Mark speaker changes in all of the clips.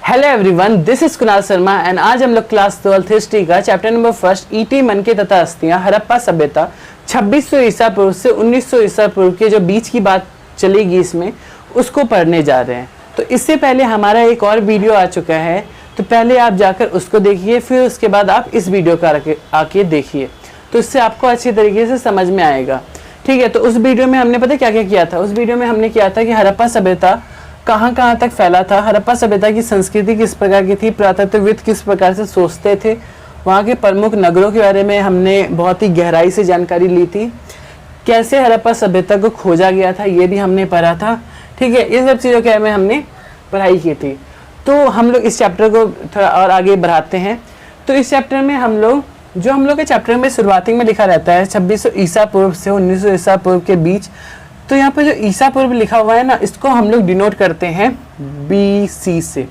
Speaker 1: Hello everyone, this is Kunal Sharma and आज हम लोग क्लास 12th हिस्ट्री का चैप्टर नंबर 1 ईटी मनके तथा अस्थियां हड़प्पा सभ्यता 2600 ईसा पूर्व से 1900 ईसा पूर्व के जो बीच की बात चलेगी इसमें उसको पढ़ने जा रहे हैं। तो इससे पहले हमारा एक और वीडियो आ चुका है, तो पहले आप जाकर उसको देखिए, फिर उसके बाद आप इस वीडियो का आके देखिए, तो इससे आपको अच्छी तरीके से समझ में आएगा। ठीक है, तो उस वीडियो में हमने पता क्या क्या किया था। उस वीडियो में हमने किया था कि हड़प्पा सभ्यता कहाँ कहाँ तक फैला था, हड़प्पा सभ्यता की संस्कृति किस प्रकार की थी, पुरातत्वविद किस प्रकार से सोचते थे, वहाँ के प्रमुख नगरों के बारे में हमने बहुत ही गहराई से जानकारी ली थी, कैसे हड़प्पा सभ्यता को खोजा गया था ये भी हमने पढ़ा था। ठीक है, ये सब चीज़ों के बारे में हमने पढ़ाई की थी। तो हम लोग इस चैप्टर को थोड़ा और आगे बढ़ाते हैं। तो इस चैप्टर में हम लोग के चैप्टर में शुरुआती में लिखा रहता है 2600 ईसा पूर्व से 1900 ईसा पूर्व के बीच। तो यहाँ पे जो ईसा पूर्व लिखा हुआ है ना, इसको हम लोग डिनोट करते हैं BC से।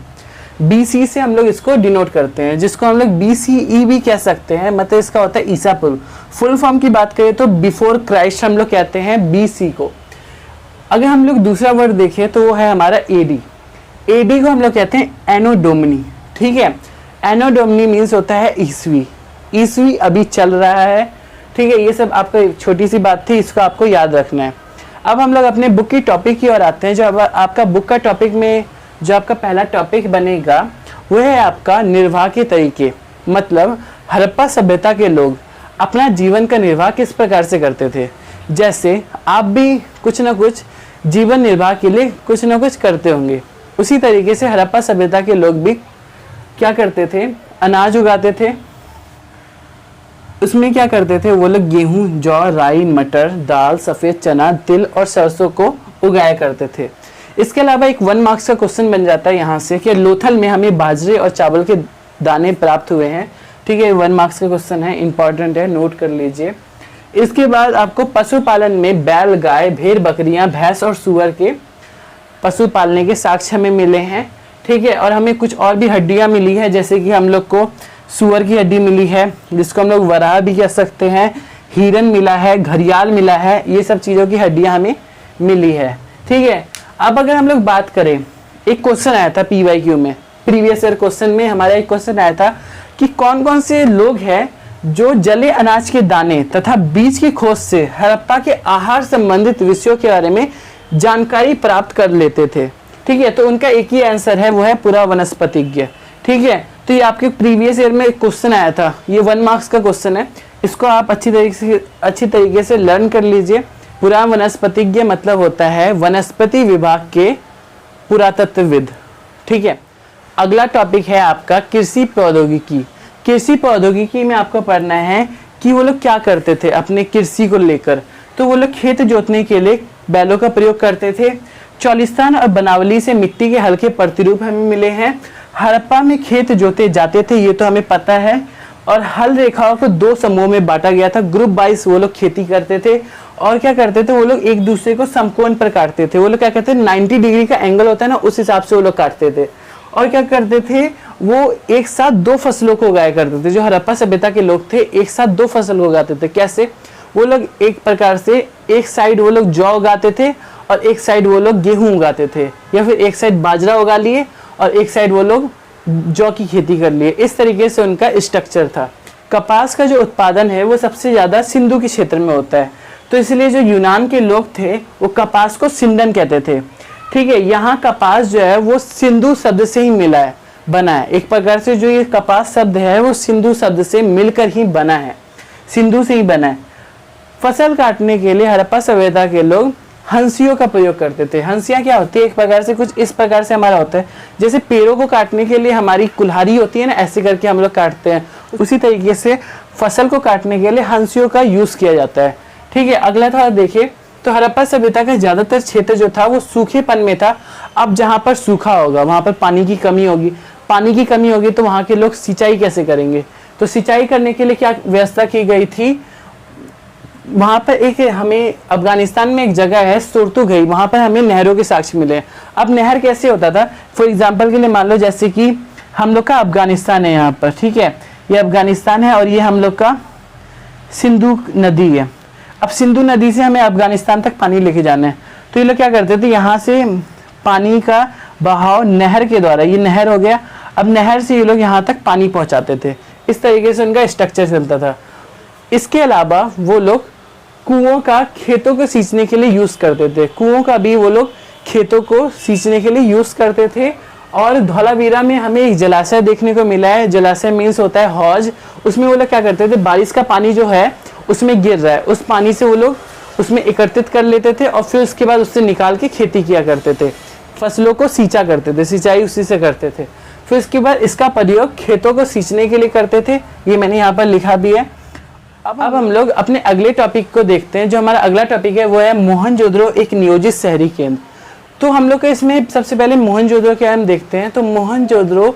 Speaker 1: BC से हम लोग इसको डिनोट करते हैं, जिसको हम लोग BCE भी कह सकते हैं, मतलब इसका होता है ईसा पूर्व। फुल फॉर्म की बात करें तो बिफोर क्राइस्ट हम लोग कहते हैं BC को। अगर हम लोग दूसरा वर्ड देखें तो वो है हमारा AD को हम लोग कहते हैं एनो डोमिनी। ठीक है, एनो डोमिनी मीन्स होता है ईसवी अभी चल रहा है। ठीक है, ये सब आपको एक छोटी सी बात थी, इसको आपको याद रखना है। अब हम लोग अपने बुक की टॉपिक की ओर आते हैं। जो अब आपका बुक का टॉपिक में जो आपका पहला टॉपिक बनेगा वो है आपका निर्वाह के तरीके, मतलब हड़प्पा सभ्यता के लोग अपना जीवन का निर्वाह किस प्रकार से करते थे। जैसे आप भी कुछ ना कुछ जीवन निर्वाह के लिए कुछ ना कुछ करते होंगे, उसी तरीके से हड़प्पा सभ्यता के लोग भी क्या करते थे, अनाज उगाते थे। उसमें क्या करते थे वो लोग, गेहूं, जौ, राई, मटर, दाल, सफ़ेद चना, तिल और सरसों को उगाया करते थे। इसके अलावा एक 1 मार्क्स का क्वेश्चन बन जाता है यहाँ से कि लोथल में हमें बाजरे और चावल के दाने प्राप्त हुए हैं। ठीक है, 1 मार्क्स का क्वेश्चन है, इंपॉर्टेंट है, नोट कर लीजिए। इसके बाद आपको पशुपालन में बैल, गाय, भेड़, बकरियां, भैंस और सुअर के पशु पालने के साक्ष्य हमें मिले हैं। ठीक है, और हमें कुछ और भी हड्डियां मिली है, जैसे कि हम लोग को सुअर की हड्डी मिली है, जिसको हम लोग वराह भी कह सकते हैं, हिरन मिला है, घड़ियाल मिला है, ये सब चीज़ों की हड्डियां हमें मिली है। ठीक है, अब अगर हम लोग बात करें, एक क्वेश्चन आया था PYQ में, प्रीवियस ईयर क्वेश्चन में हमारा एक क्वेश्चन आया था कि कौन कौन से लोग हैं जो जले अनाज के दाने तथा बीज की खोज से हड़प्पा के आहार संबंधित विषयों के बारे में जानकारी प्राप्त कर लेते थे। ठीक है, तो उनका एक ही आंसर है, वो है पुरा वनस्पतिज्ञ। ठीक है, तो ये आपके प्रीवियस ईयर में एक क्वेश्चन आया था, ये 1 मार्क्स का क्वेश्चन है, इसको आप अच्छी तरीके से लर्न कर लीजिए। पुरा वनस्पतिज्ञ मतलब होता है वनस्पति विभाग के पुरातत्वविद। ठीक है, अगला टॉपिक है आपका कृषि प्रौद्योगिकी। कृषि प्रौद्योगिकी में आपको पढ़ना है कि वो लोग क्या करते थे अपने कृषि को लेकर। तो वो लोग खेत जोतने के लिए बैलों का प्रयोग करते थे। चौलिस्तान और बनावली से मिट्टी के हल्के प्रतिरूप हमें मिले हैं। हड़प्पा में खेत जोते जाते थे, ये तो हमें पता है, और हल रेखाओं को 2 समूह में बांटा गया था। ग्रुप वाइज वो लोग खेती करते थे, और क्या करते थे वो लोग एक दूसरे को समकोण पर काटते थे। वो लोग क्या करते थे, 90 डिग्री का एंगल होता है ना, उस हिसाब से वो लोग काटते थे। और क्या करते थे, वो एक साथ 2 फसलों को उगाया करते थे। जो हड़प्पा सभ्यता के लोग थे एक साथ 2 फसल उगाते थे। कैसे, वो लोग एक प्रकार से एक साइड वो लोग जौ उगाते थे और एक साइड वो लोग गेहूं उगाते थे, या फिर एक साइड बाजरा उगा लिए और एक साइड वो लोग जौ की खेती कर लिए। इस तरीके से उनका स्ट्रक्चर था। कपास का जो उत्पादन है वो सबसे ज़्यादा सिंधु के क्षेत्र में होता है, तो इसलिए जो यूनान के लोग थे वो कपास को सिंडन कहते थे। ठीक है, यहाँ कपास जो है वो सिंधु शब्द से ही मिला है, बना है। एक प्रकार से जो ये कपास शब्द है वो सिंधु शब्द से मिलकर ही बना है, सिंधु से ही बना है। फसल काटने के लिए हड़प्पा सभ्यता के लोग हंसियों का प्रयोग करते थे। हंसियाँ क्या होती है, एक प्रकार से कुछ इस प्रकार से हमारा होता है, जैसे पेड़ों को काटने के लिए हमारी कुल्हाड़ी होती है ना, ऐसे करके हम लोग काटते हैं, उसी तरीके से फसल को काटने के लिए हंसियों का यूज किया जाता है। ठीक है, अगला थोड़ा देखिए, तो हड़प्पा सभ्यता का ज्यादातर क्षेत्र जो था वो सूखेपन में था। अब जहाँ पर सूखा होगा वहाँ पर पानी की कमी होगी, पानी की कमी होगी तो वहाँ के लोग सिंचाई कैसे करेंगे। तो सिंचाई करने के लिए क्या व्यवस्था की गई थी, वहाँ पर एक हमें अफगानिस्तान में एक जगह है सुरतुगई, वहाँ पर हमें नहरों के साक्ष्य मिले। अब नहर कैसे होता था, फॉर एग्जांपल के लिए मान लो जैसे कि हम लोग का अफगानिस्तान है यहाँ पर। ठीक है, ये अफगानिस्तान है और ये हम लोग का सिंधु नदी है। अब सिंधु नदी से हमें अफगानिस्तान तक पानी लेके जाना है, तो ये लोग क्या करते थे, यहाँ से पानी का बहाव नहर के द्वारा, ये नहर हो गया, अब नहर से ये लोग यहाँ तक पानी पहुँचाते थे। इस तरीके से उनका स्ट्रक्चर चलता था। इसके अलावा वो लोग कुओं का खेतों को सींचने के लिए यूज़ करते थे। कुओं का भी वो लोग खेतों को सींचने के लिए यूज़ करते थे। और धौलावीरा में हमें एक जलाशय देखने को मिला है। जलाशय मीन्स होता है हौज। उसमें वो लोग क्या करते थे, बारिश का पानी जो है उसमें गिर रहा है, उस पानी से वो लोग उसमें एकत्रित कर लेते थे और फिर उसके बाद उससे निकाल के खेती किया करते थे, फसलों को सींचा करते थे, सिंचाई उसी से करते थे। फिर इसके बाद इसका प्रयोग खेतों को सींचने के लिए करते थे। ये मैंने यहाँ पर लिखा भी है। अब हम लोग अपने अगले टॉपिक को देखते हैं। जो हमारा अगला टॉपिक है वो है मोहनजोदड़ो एक नियोजित शहरी केंद्र। तो हम लोग का इसमें सबसे पहले मोहनजोदड़ो के हम देखते हैं। तो मोहनजोदड़ो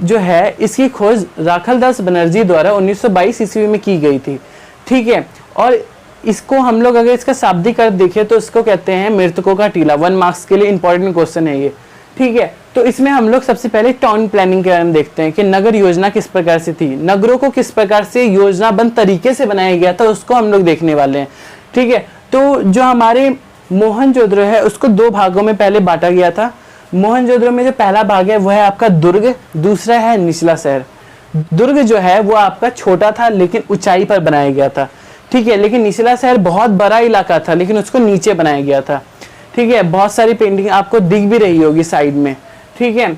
Speaker 1: जो है इसकी खोज राखलदास बनर्जी द्वारा 1922 ईस्वी में की गई थी, ठीक है। और इसको हम लोग अगर इसका शाब्दिक अर्थ देखें तो इसको कहते हैं मृतकों का टीला। 1 मार्क्स के लिए इंपॉर्टेंट क्वेश्चन है ये, ठीक है। तो इसमें हम लोग सबसे पहले टाउन प्लानिंग के बारे में देखते हैं कि नगर योजना किस प्रकार से थी, नगरों को किस प्रकार से योजनाबद्ध तरीके से बनाया गया था, उसको हम लोग देखने वाले हैं, ठीक है। तो जो हमारे मोहनजोदड़ो है उसको 2 भागों में पहले बांटा गया था। मोहनजोदड़ो में जो पहला भाग है वो है आपका दुर्ग, दूसरा है निचला शहर। दुर्ग जो है वो आपका छोटा था लेकिन ऊंचाई पर बनाया गया था, ठीक है। लेकिन निचला शहर बहुत बड़ा इलाका था लेकिन उसको नीचे बनाया गया था, ठीक है। बहुत सारी पेंटिंग आपको दिख भी रही होगी साइड में, ठीक है।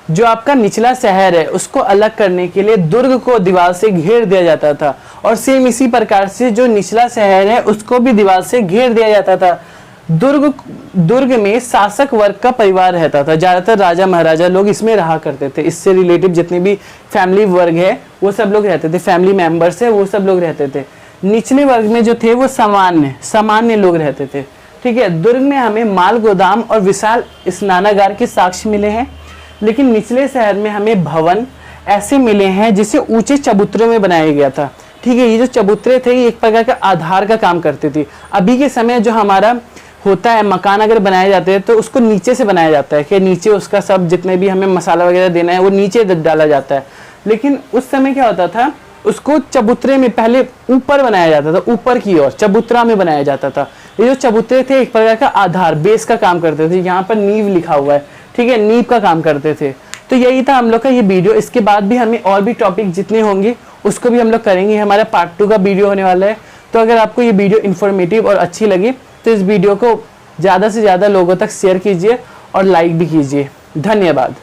Speaker 1: जो आपका निचला शहर है उसको अलग करने के लिए दुर्ग को दीवार से घेर दिया जाता था और सेम इसी प्रकार से जो निचला शहर है उसको भी दीवार से घेर दिया जाता था। दुर्ग में शासक वर्ग का परिवार रहता था, ज्यादातर राजा महाराजा लोग इसमें रहा करते थे। इससे रिलेटिव जितने भी फैमिली वर्ग है वो सब लोग रहते थे, फैमिली मेंबर्स है वो सब लोग रहते थे। निचले वर्ग में जो थे वो सामान्य लोग रहते थे, ठीक है। दुर्ग में हमें माल गोदाम और विशाल स्नानागार के साक्ष्य मिले हैं, लेकिन निचले शहर में हमें भवन ऐसे मिले हैं जिसे ऊंचे चबूतरों में बनाया गया था, ठीक है। ये जो चबूतरे थे ये एक प्रकार का आधार का काम करते थे। अभी के समय जो हमारा होता है मकान अगर बनाए जाते हैं तो उसको नीचे से बनाया जाता है कि नीचे उसका सब जितने भी हमें मसाला वगैरह देना है वो नीचे डाला जाता है। लेकिन उस समय क्या होता था, उसको चबूतरे में पहले ऊपर बनाया जाता था, ऊपर की ओर चबूतरा में बनाया जाता था। ये जो चबूतरे थे एक प्रकार का आधार बेस का काम करते थे। यहाँ पर नींव लिखा हुआ है, ठीक है, नींव का काम करते थे। तो यही था हम लोग का ये वीडियो। इसके बाद भी हमें और भी टॉपिक जितने होंगे उसको भी हम लोग करेंगे। हमारा पार्ट 2 का वीडियो होने वाला है। तो अगर आपको ये वीडियो इन्फॉर्मेटिव और अच्छी लगी तो इस वीडियो को ज़्यादा से ज़्यादा लोगों तक शेयर कीजिए और लाइक भी कीजिए। धन्यवाद।